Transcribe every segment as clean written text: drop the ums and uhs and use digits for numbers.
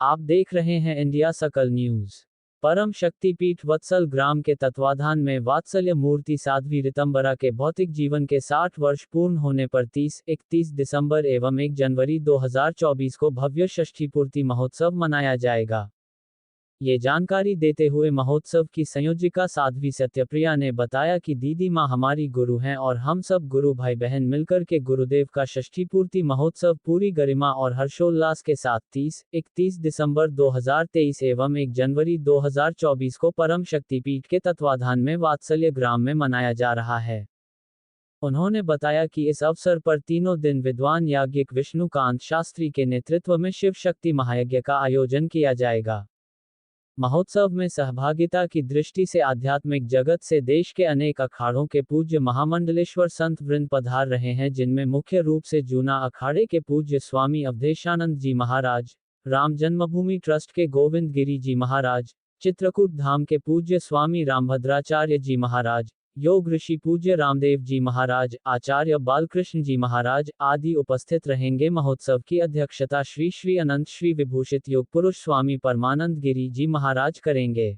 आप देख रहे हैं इंडिया सकल न्यूज। परम शक्तिपीठ वत्सल ग्राम के तत्वाधान में वात्सल्य मूर्ति साध्वी ऋतंबरा के भौतिक जीवन के 60 वर्ष पूर्ण होने पर 30, 31 दिसंबर एवं 1 जनवरी 2024 को भव्य षष्ठी पूर्ति महोत्सव मनाया जाएगा। ये जानकारी देते हुए महोत्सव की संयोजिका साध्वी सत्यप्रिया ने बताया कि दीदी माँ हमारी गुरु हैं और हम सब गुरु भाई बहन मिलकर के गुरुदेव का षष्ठी पूर्ति महोत्सव पूरी गरिमा और हर्षोल्लास के साथ 30, 31 दिसंबर 2023 एवं 1 जनवरी 2024 को परम शक्तिपीठ के तत्वाधान में वात्सल्य ग्राम में मनाया जा रहा है। उन्होंने बताया कि इस अवसर पर तीनों दिन विद्वान याज्ञिक विष्णुकांत शास्त्री के नेतृत्व में शिव शक्ति महायज्ञ का आयोजन किया जाएगा। महोत्सव में सहभागिता की दृष्टि से आध्यात्मिक जगत से देश के अनेक अखाड़ों के पूज्य महामंडलेश्वर संत वृंद पधार रहे हैं, जिनमें मुख्य रूप से जूना अखाड़े के पूज्य स्वामी अवधेशानंद जी महाराज, राम जन्मभूमि ट्रस्ट के गोविंद गिरी जी महाराज, चित्रकूट धाम के पूज्य स्वामी रामभद्राचार्य जी महाराज, योग ऋषि पूज्य रामदेव जी महाराज, आचार्य बालकृष्ण जी महाराज आदि उपस्थित रहेंगे। महोत्सव की अध्यक्षता श्री श्री अनंत श्री विभूषित योग पुरुष स्वामी परमानंद गिरी जी महाराज करेंगे।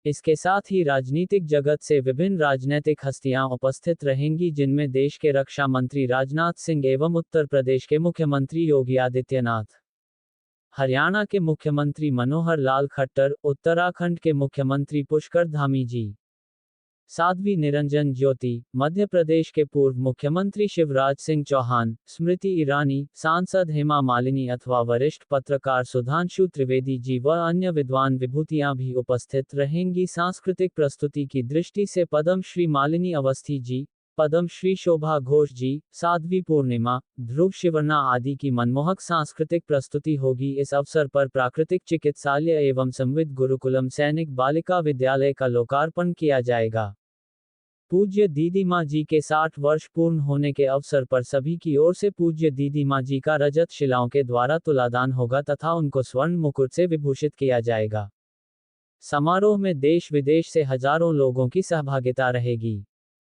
इसके साथ ही राजनीतिक जगत से विभिन्न राजनैतिक हस्तियां उपस्थित रहेंगी, जिनमें देश के रक्षा मंत्री राजनाथ सिंह एवं उत्तर प्रदेश के मुख्यमंत्री योगी आदित्यनाथ, हरियाणा के मुख्यमंत्री मनोहर लाल खट्टर, उत्तराखंड के मुख्यमंत्री पुष्कर धामी जी, साध्वी निरंजन ज्योति, मध्य प्रदेश के पूर्व मुख्यमंत्री शिवराज सिंह चौहान, स्मृति ईरानी, सांसद हेमा मालिनी अथवा वरिष्ठ पत्रकार सुधांशु त्रिवेदी जी व अन्य विद्वान विभूतियां भी उपस्थित रहेंगी। सांस्कृतिक प्रस्तुति की दृष्टि से पद्म श्री मालिनी अवस्थी जी, पद्म श्री शोभा घोष जी, साध्वी पूर्णिमा, ध्रुव शिवर्णा आदि की मनमोहक सांस्कृतिक प्रस्तुति होगी। इस अवसर पर प्राकृतिक चिकित्सालय एवं संविद गुरुकुलम सैनिक बालिका विद्यालय का लोकार्पण किया जाएगा। पूज्य दीदी माँ जी के 60 वर्ष पूर्ण होने के अवसर पर सभी की ओर से पूज्य दीदी माँ जी का रजत शिलाओं के द्वारा तुलादान होगा तथा उनको स्वर्ण मुकुट से विभूषित किया जाएगा। समारोह में देश विदेश से हजारों लोगों की सहभागिता रहेगी।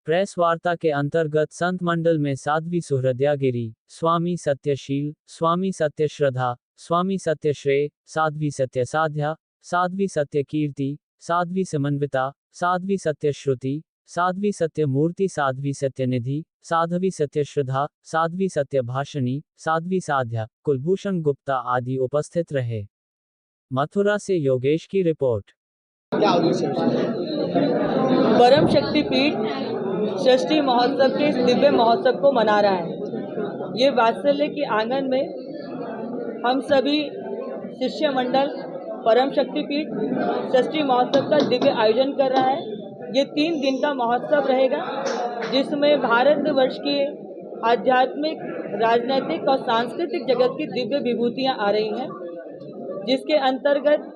प्रेस वार्ता के अंतर्गत संत मंडल में साध्वी सुहृदयागिरी, स्वामी सत्यशील, स्वामी सत्य श्रद्धा, स्वामी सत्य श्रेय, साध्वी सत्य साध्या, साध्वी सत्य कीर्ति, साध्वी समन्विता, साध्वी सत्य श्रुति, साध्वी सत्य मूर्ति, साध्वी सत्य निधि, साध्वी सत्य श्रद्धा, साध्वी सत्य भाषणी, साध्वी साध्या, कुलभूषण गुप्ता आदि उपस्थित रहे। मथुरा से योगेश की रिपोर्ट। परम शक्तिपीठ षष्ठी महोत्सव के इस दिव्य महोत्सव को मना रहा है। ये वात्सल्य के आंगन में हम सभी शिष्य मंडल परम शक्तिपीठ षष्ठी महोत्सव का दिव्य आयोजन कर रहा है। ये 3 दिन का महोत्सव रहेगा, जिसमें भारतवर्ष की आध्यात्मिक, राजनीतिक और सांस्कृतिक जगत की दिव्य विभूतियां आ रही हैं, जिसके अंतर्गत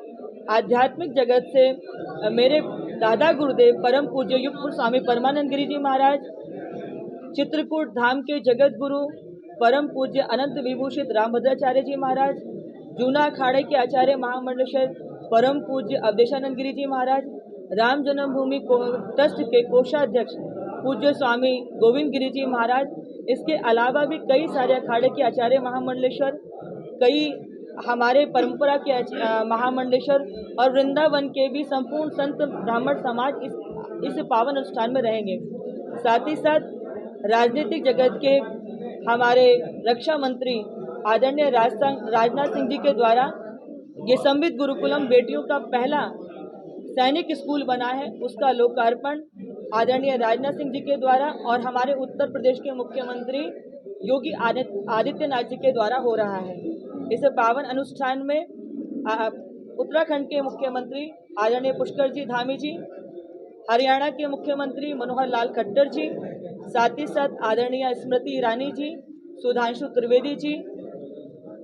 आध्यात्मिक जगत से मेरे दादा गुरुदेव परम पूज्य युग स्वामी परमानंद गिरी जी महाराज, चित्रकूट धाम के जगत गुरु परम पूज्य अनंत विभूषित रामभद्राचार्य जी महाराज, जूना अखाड़े के आचार्य महामंडलेश्वर परम पूज्य अवधेशानंद गिरी जी महाराज, राम जन्मभूमि ट्रस्ट के कोषाध्यक्ष पूज्य स्वामी गोविंद गिरी जी महाराज, इसके अलावा भी कई सारे अखाड़े के आचार्य महामंडलेश्वर, कई हमारे परंपरा के महामंडलेश्वर और वृंदावन के भी संपूर्ण संत ब्राह्मण समाज इस पावन अनुष्ठान में रहेंगे। साथ ही साथ राजनीतिक जगत के हमारे रक्षा मंत्री आदरणीय राजनाथ सिंह जी के द्वारा ये संविद गुरुकुलम बेटियों का पहला सैनिक स्कूल बना है, उसका लोकार्पण आदरणीय राजनाथ सिंह जी के द्वारा और हमारे उत्तर प्रदेश के मुख्यमंत्री योगी आदित्यनाथ जी के द्वारा हो रहा है। इस पावन अनुष्ठान में उत्तराखंड के मुख्यमंत्री आदरणीय पुष्कर जी धामी जी, हरियाणा के मुख्यमंत्री मनोहर लाल खट्टर जी, साथ ही साथ आदरणीय स्मृति ईरानी जी, सुधांशु त्रिवेदी जी,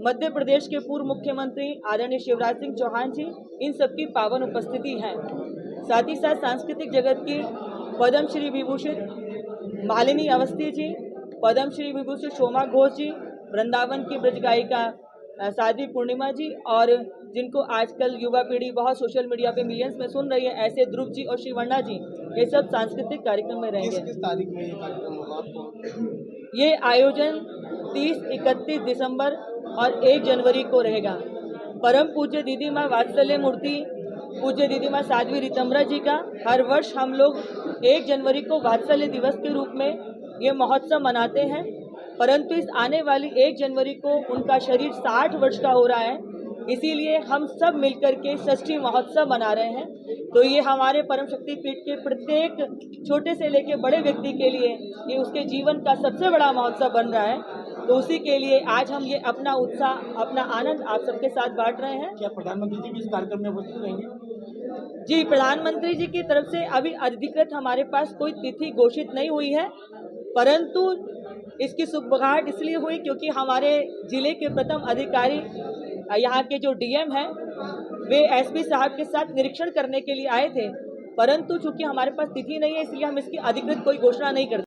मध्य प्रदेश के पूर्व मुख्यमंत्री आदरणीय शिवराज सिंह चौहान जी, इन सबकी पावन उपस्थिति है। साथ ही साथ सांस्कृतिक जगत की पद्म श्री विभूषित मालिनी अवस्थी जी, पद्म श्री विभूषित शोभा घोष जी, वृंदावन की ब्रज गायिका साध्वी पूर्णिमा जी, और जिनको आजकल युवा पीढ़ी बहुत सोशल मीडिया पे मिलियंस में सुन रही है, ऐसे ध्रुव जी और शिवर्णा जी, ये सब सांस्कृतिक कार्यक्रम में रहेंगे। किस तारीख में ये कार्यक्रम होगा आपको? ये आयोजन 30, 31 दिसंबर और 1 जनवरी को रहेगा। परम पूज्य दीदी माँ वात्सल्य मूर्ति पूज्य दीदी माँ साध्वी ऋतंबरा जी का हर वर्ष हम लोग 1 जनवरी को वात्सल्य दिवस के रूप में ये महोत्सव मनाते हैं। परंतु इस आने वाली 1 जनवरी को उनका शरीर 60 वर्ष का हो रहा है, इसीलिए हम सब मिलकर के षष्ठी महोत्सव मना रहे हैं। तो ये हमारे परम शक्ति पीठ के प्रत्येक छोटे से लेके बड़े व्यक्ति के लिए ये उसके जीवन का सबसे बड़ा महोत्सव बन रहा है। तो उसी के लिए आज हम ये अपना उत्साह, अपना आनंद आप सबके साथ बांट रहे हैं। क्या प्रधानमंत्री जी भी इस कार्यक्रम में उपस्थित रहेंगे? जी, प्रधानमंत्री जी की तरफ से अभी अधिकृत हमारे पास कोई तिथि घोषित नहीं हुई है, परंतु इसकी सुगबुगाहट इसलिए हुई क्योंकि हमारे जिले के प्रथम अधिकारी यहाँ के जो डीएम हैं वे एसपी साहब के साथ निरीक्षण करने के लिए आए थे, परंतु चूंकि हमारे पास तिथि नहीं है इसलिए हम इसकी अधिकृत कोई घोषणा नहीं करते।